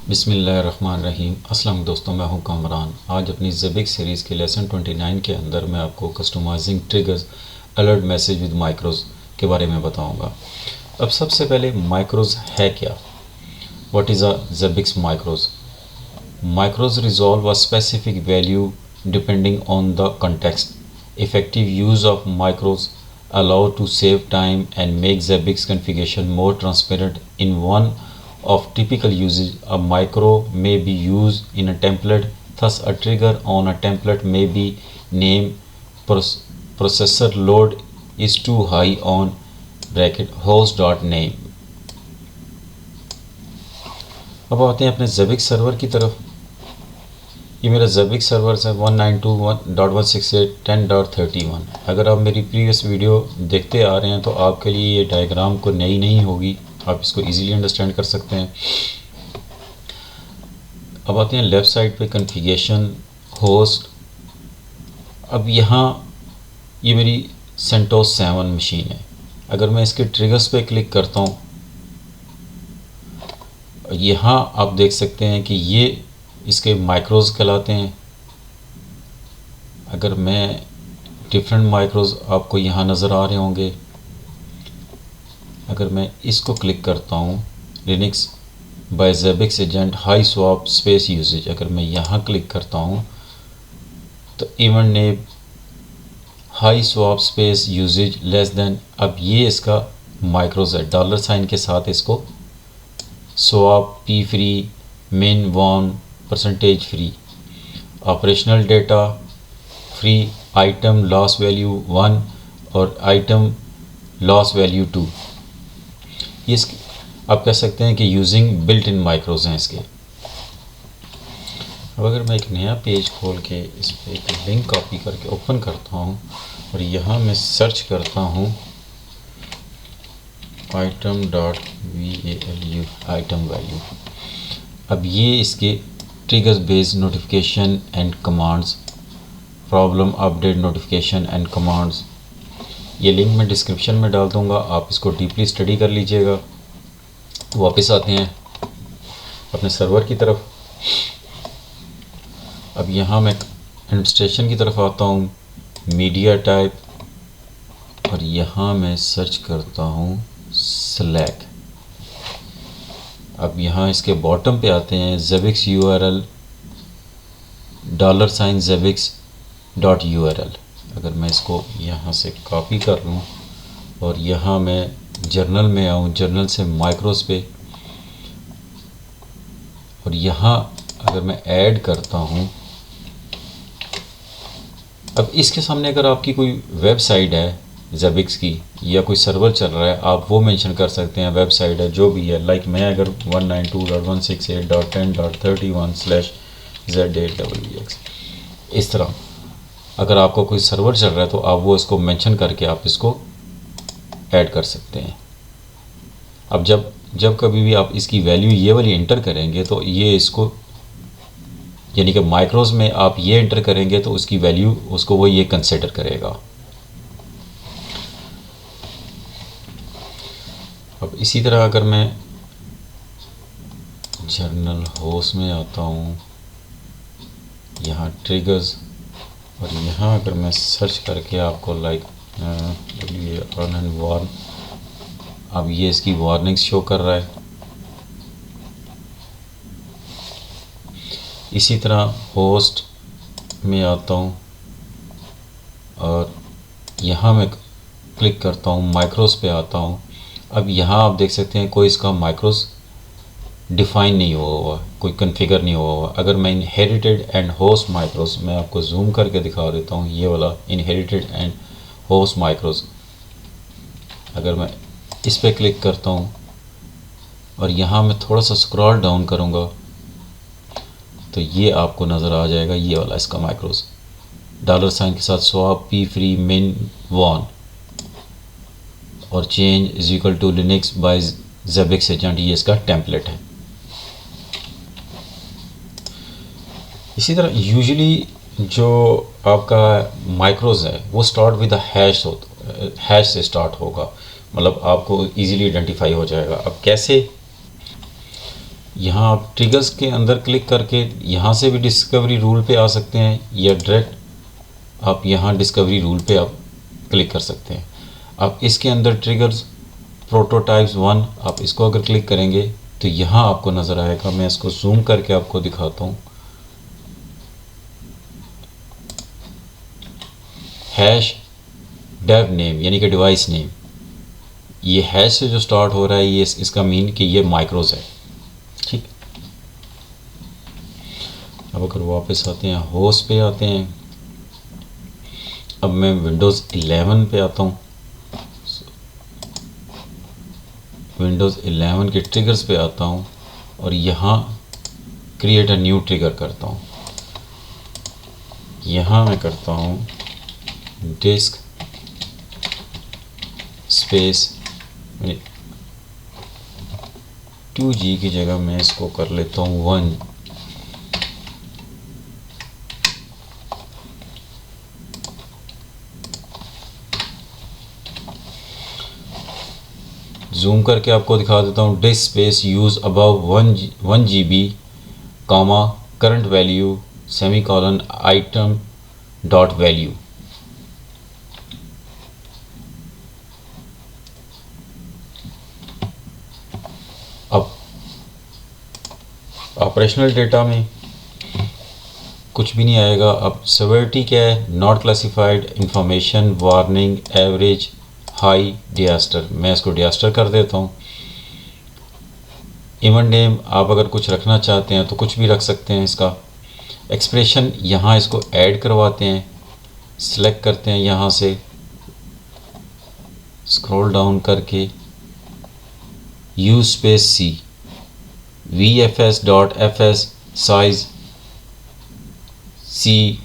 बिस्मिल्लाहिर्रहमानिर्रहीम। अस्सलाम दोस्तों, मैं हूं कामरान। आज अपनी ज़ेबिक्स सीरीज़ के लेसन 29 के अंदर मैं आपको customizing triggers alert message with micros के बारे में बताऊंगा। अब सबसे पहले माइक्रोज़ है क्या? What is a Zabbix macros? Micros resolve a specific value depending on the context. Effective use of micros allow to save time and make Zabbix configuration more transparent. In one of typical usage, a micro may be used in a template. Thus, a trigger on a template may be named processor load is too high on bracket host.name. अब आते हैं अपने Zabbix server की तरफ। ये मेरा ज़ेबिक्स server है 192.168.10.31। अगर आप मेरी प्रीवियस वीडियो देखते आ रहे हैं तो आपके लिए ये डायग्राम को नई नहीं होगी, आप इसको इजीली अंडरस्टैंड कर सकते हैं। अब आते हैं लेफ़्ट साइड पे कॉन्फ़िगरेशन होस्ट। अब यहाँ ये मेरी सेंटोस 7 मशीन है। अगर मैं इसके ट्रिगर्स पे क्लिक करता हूँ, यहाँ आप देख सकते हैं कि ये इसके माइक्रोज़ कहलाते हैं। अगर मैं डिफरेंट माइक्रोज़ आपको यहाँ नज़र आ रहे होंगे। अगर मैं इसको क्लिक करता हूँ, Linux by Zabbix agent high swap space usage, अगर मैं यहाँ क्लिक करता हूँ तो even name high swap space usage less than, अब ये इसका माइक्रोज़ है डॉलर साइन के साथ। इसको swap P free min one percentage free, operational data free, item loss value 1 और आइटम लॉस वैल्यू 2। ये आप कह सकते हैं कि यूजिंग बिल्ट इन माइक्रोज हैं इसके। अब अगर मैं एक नया पेज खोल के इस पर एक लिंक कॉपी करके ओपन करता हूँ और यहाँ मैं सर्च करता हूँ item.value आइटम वैल्यू। अब ये इसके triggers based notification and commands, problem update notification and commands, ये लिंक मैं डिस्क्रिप्शन में डाल दूंगा, आप इसको डीपली स्टडी कर लीजिएगा। वापस आते हैं अपने सर्वर की तरफ। अब यहाँ मैं एडमिनिस्ट्रेशन की तरफ आता हूँ, मीडिया टाइप, और यहाँ मैं सर्च करता हूँ स्लैक। अब यहाँ इसके बॉटम पे आते हैं Zabbix URL $Zabbix.url। अगर मैं इसको यहाँ से कॉपी कर लूँ और यहाँ मैं जर्नल में आऊँ, जर्नल से माइक्रोस पे, और यहाँ अगर मैं ऐड करता हूँ, अब इसके सामने अगर आपकी कोई वेबसाइट है Zabbix की या कोई सर्वर चल रहा है, आप वो मेंशन कर सकते हैं। वेबसाइट है जो भी है, लाइक मैं अगर 192.168.10.31/z8wx, इस तरह अगर आपको कोई सर्वर चल रहा है तो आप वो इसको मेंशन करके आप इसको ऐड कर सकते हैं। अब जब कभी भी आप इसकी वैल्यू ये वाली इंटर करेंगे तो ये इसको, यानी कि माइक्रोज में आप ये इंटर करेंगे तो उसकी वैल्यू उसको वो ये कंसिडर करेगा। अब इसी तरह अगर मैं जर्नल होस्ट में आता हूँ, यहाँ ट्रिगर्स, और यहाँ अगर मैं सर्च करके आपको लाइक ये अर्न एंड वार्न, अब ये इसकी वार्निंग्स शो कर रहा है। इसी तरह होस्ट में आता हूँ और यहाँ मैं क्लिक करता हूँ, माइक्रोस पे आता हूँ। अब यहाँ आप देख सकते हैं कोई इसका माइक्रोस डिफ़ाइन नहीं हुआ हुआ, कोई कॉन्फ़िगर नहीं हुआ हुआ। अगर मैं इनहेरिटेड एंड होस्ट माइक्रोस, मैं आपको जूम करके दिखा देता हूँ, ये वाला इनहेरिटेड एंड होस्ट माइक्रोस, अगर मैं इस पर क्लिक करता हूँ और यहाँ मैं थोड़ा सा स्क्रॉल डाउन करूँगा तो ये आपको नज़र आ जाएगा, ये वाला इसका माइक्रोस डॉलर साइन के साथ swap P free min one और change is equal to Linux by Zabbix agent, ये इसका टेम्पलेट है। इसी तरह यूजुअली जो आपका माइक्रोज है वो स्टार्ट विद हैश से स्टार्ट होगा, मतलब आपको इजीली आइडेंटिफाई हो जाएगा। अब कैसे? यहाँ आप ट्रिगर्स के अंदर क्लिक करके यहाँ से भी डिस्कवरी रूल पे आ सकते हैं, या डायरेक्ट आप यहाँ डिस्कवरी रूल पे आप क्लिक कर सकते हैं। अब इसके अंदर ट्रिगर्स प्रोटोटाइप्स 1, आप इसको अगर क्लिक करेंगे तो यहाँ आपको नज़र आएगा। मैं इसको जूम करके आपको दिखाता हूँ। हैश डेव नेम यानी कि डिवाइस नेम, ये हैश से जो स्टार्ट हो रहा है ये इसका मीन कि ये माइक्रोस है। ठीक, अब अगर वापस आते हैं होस्ट पे आते हैं, अब मैं विंडोज़ 11 पे आता हूँ। विंडोज़ 11 के ट्रिगर्स पे आता हूँ और यहाँ क्रिएट अ न्यू ट्रिगर करता हूँ। यहाँ मैं करता हूँ डिस्क स्पेस 2G की जगह मैं इसको कर लेता हूँ 1। जूम करके आपको दिखा देता हूँ। Disk space use above 1 GB comma current value semicolon item dot value. अब ऑपरेशनल डेटा में कुछ भी नहीं आएगा। अब सेवेरिटी क्या है, not classified information warning average high disaster, मैं इसको डिजास्टर कर देता हूँ। इवेंट नेम आप अगर कुछ रखना चाहते हैं तो कुछ भी रख सकते हैं। इसका एक्सप्रेशन यहाँ इसको ऐड करवाते हैं, सिलेक्ट करते हैं यहाँ से स्क्रॉल डाउन करके use space C VFS.FS size C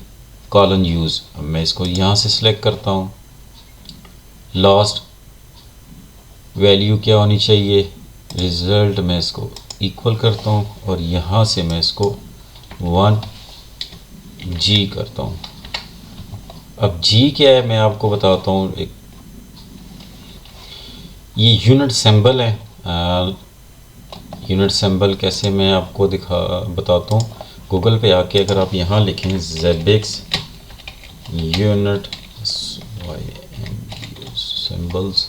colon use. अब मैं इसको यहाँ से सिलेक्ट करता हूँ। लास्ट वैल्यू क्या होनी चाहिए, रिज़ल्ट मैं इसको इक्वल करता हूँ और यहाँ से मैं इसको 1G करता हूँ। अब G क्या है मैं आपको बताता हूँ। एक ये यूनिट सिंबल है। यूनिट सिंबल कैसे मैं आपको बताता हूँ। गूगल पे आके अगर आप यहाँ लिखें ZBIX यूनिट सिंबल्स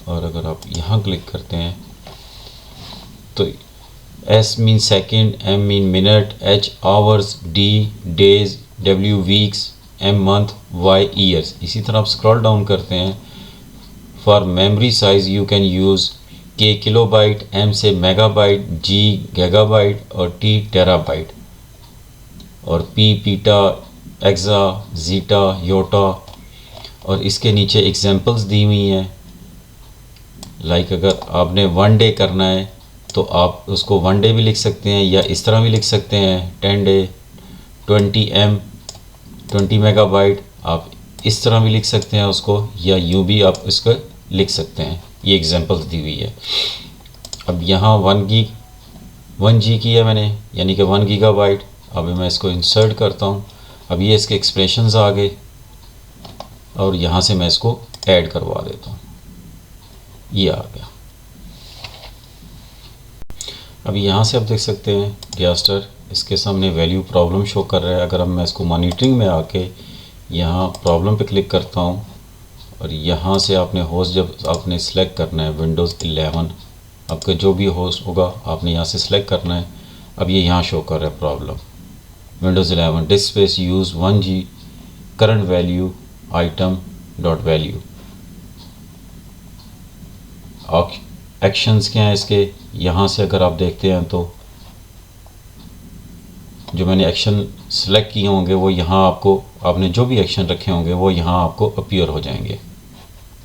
और अगर आप यहाँ क्लिक करते हैं तो S mean second, M mean minute, H hours, D days, W weeks, M month, Y years. इसी तरह आप स्क्रॉल डाउन करते हैं। For memory size you can use K kilobyte, M से मेगाबाइट, G गीगाबाइट और T टेराबाइट और P पीटा, AXA, zeta, Yotta. और इसके नीचे एग्जांपल्स दी हुई हैं। लाइक अगर आपने 1 डे करना है तो आप उसको 1 डे भी लिख सकते हैं या इस तरह भी लिख सकते हैं 10 डे, 20 मेगाबाइट आप इस तरह भी लिख सकते हैं उसको, या यूँ भी आप इसको लिख सकते हैं। ये एग्जांपल्स दी हुई है। अब यहाँ 1G की है मैंने, यानी कि 1 गीगाबाइट। अब मैं इसको इंसर्ट करता हूँ। अब ये इसके एक्सप्रेशंस आ गए और यहाँ से मैं इसको ऐड करवा देता हूँ। ये आ गया। अब यहाँ से आप देख सकते हैं डिजास्टर इसके सामने वैल्यू प्रॉब्लम शो कर रहा है। अगर अब मैं इसको मॉनिटरिंग में आके यहाँ प्रॉब्लम पे क्लिक करता हूँ और यहाँ से आपने होस्ट जब आपने सेलेक्ट करना है विंडोज़ 11, आपका जो भी होस्ट होगा आपने यहाँ से सेलेक्ट करना है। अब ये यहाँ शो कर रहा है problem Windows 11 disc space use 1G current value item dot value. Actions क्या हैं इसके, यहाँ से अगर आप देखते हैं तो जो मैंने एक्शन सेलेक्ट किए होंगे वो यहाँ आपको, आपने जो भी एक्शन रखे होंगे वो यहाँ आपको अपीयर हो जाएंगे।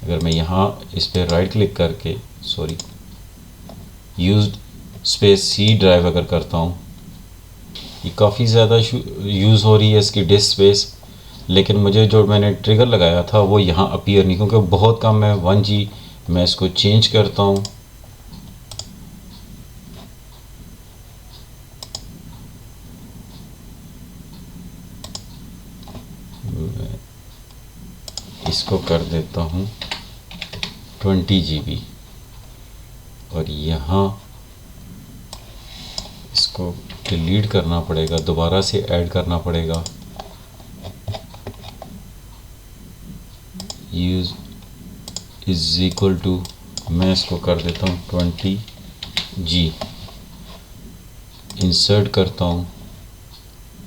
अगर मैं यहाँ इस पर राइट क्लिक करके यूज्ड स्पेस सी ड्राइव अगर करता हूँ, ये काफ़ी ज़्यादा यूज़ हो रही है इसकी डिस्क स्पेस, लेकिन मुझे जो मैंने ट्रिगर लगाया था वो यहाँ अपीयर नहीं, क्योंकि बहुत कम है 1G। मैं इसको चेंज करता हूँ। इसको कर देता हूँ 20 GB और यहाँ इसको डिलीट करना पड़ेगा, दोबारा से ऐड करना पड़ेगा। यूज इज इक्वल टू, मैं इसको कर देता हूँ 20G, इंसर्ट करता हूँ,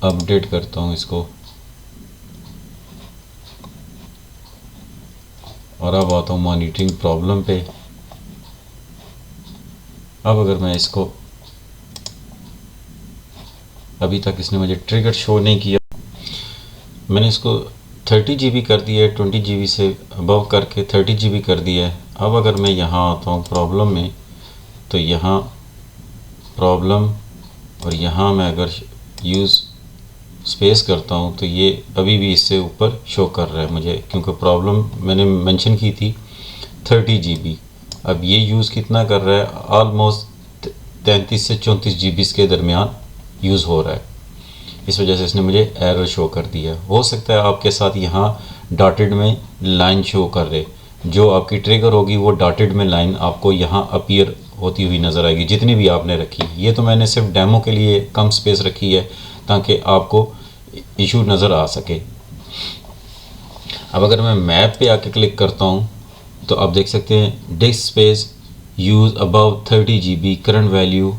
अपडेट करता हूँ इसको, और अब आता हूँ मॉनिटरिंग प्रॉब्लम पे। अब अगर मैं इसको, अभी तक इसने मुझे ट्रिगर शो नहीं किया, मैंने इसको 30 GB कर दिया है, 20 GB से अबव करके 30 GB कर दिया है। अब अगर मैं यहाँ आता हूँ प्रॉब्लम में, तो यहाँ प्रॉब्लम और यहाँ मैं अगर यूज़ स्पेस करता हूँ तो ये अभी भी इससे ऊपर शो कर रहा है मुझे, क्योंकि प्रॉब्लम मैंने मेंशन की थी 30 GB। अब ये यूज़ कितना कर रहा है, ऑलमोस्ट 33 से 34 GB के दरमियान यूज़ हो रहा है। इस वजह से इसने मुझे एरर शो कर दिया। हो सकता है आपके साथ यहाँ डॉटेड में लाइन शो कर रहे, जो आपकी ट्रिगर होगी वो डॉटेड में लाइन आपको यहाँ अपीयर होती हुई नज़र आएगी, जितनी भी आपने रखी। ये तो मैंने सिर्फ डेमो के लिए कम स्पेस रखी है ताकि आपको इशू नज़र आ सके। अब अगर मैं मैप पे आके क्लिक करता हूँ तो आप देख सकते हैं disc space use above 30 GB, current value.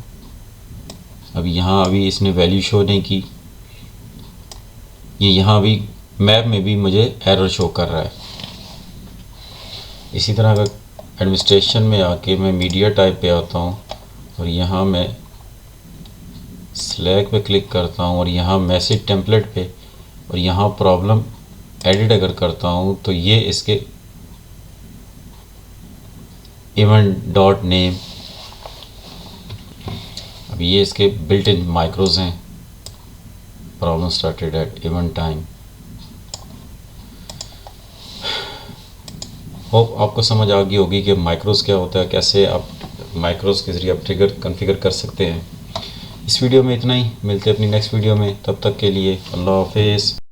अब यहाँ अभी इसने वैल्यू शो नहीं की, ये यहाँ भी मैप में भी मुझे एरर शो कर रहा है। इसी तरह अगर एडमिनिस्ट्रेशन में आके मैं मीडिया टाइप पे आता हूँ और यहाँ मैं स्लैक पे क्लिक करता हूँ और यहाँ मैसेज टेम्पलेट पे और यहाँ प्रॉब्लम एडिट अगर करता हूँ तो ये इसके इवेंट डॉट नेम, अब ये इसके बिल्ट इन माइक्रोज हैं। Problem started at event time. Hope आपको समझ आ गई होगी कि माइक्रोज क्या होता है, कैसे आप माइक्रोज के ज़रिए आप ट्रिगर कॉन्फ़िगर कर सकते हैं। इस वीडियो में इतना ही, मिलते हैं अपनी नेक्स्ट वीडियो में, तब तक के लिए अल्लाह हाफिज़।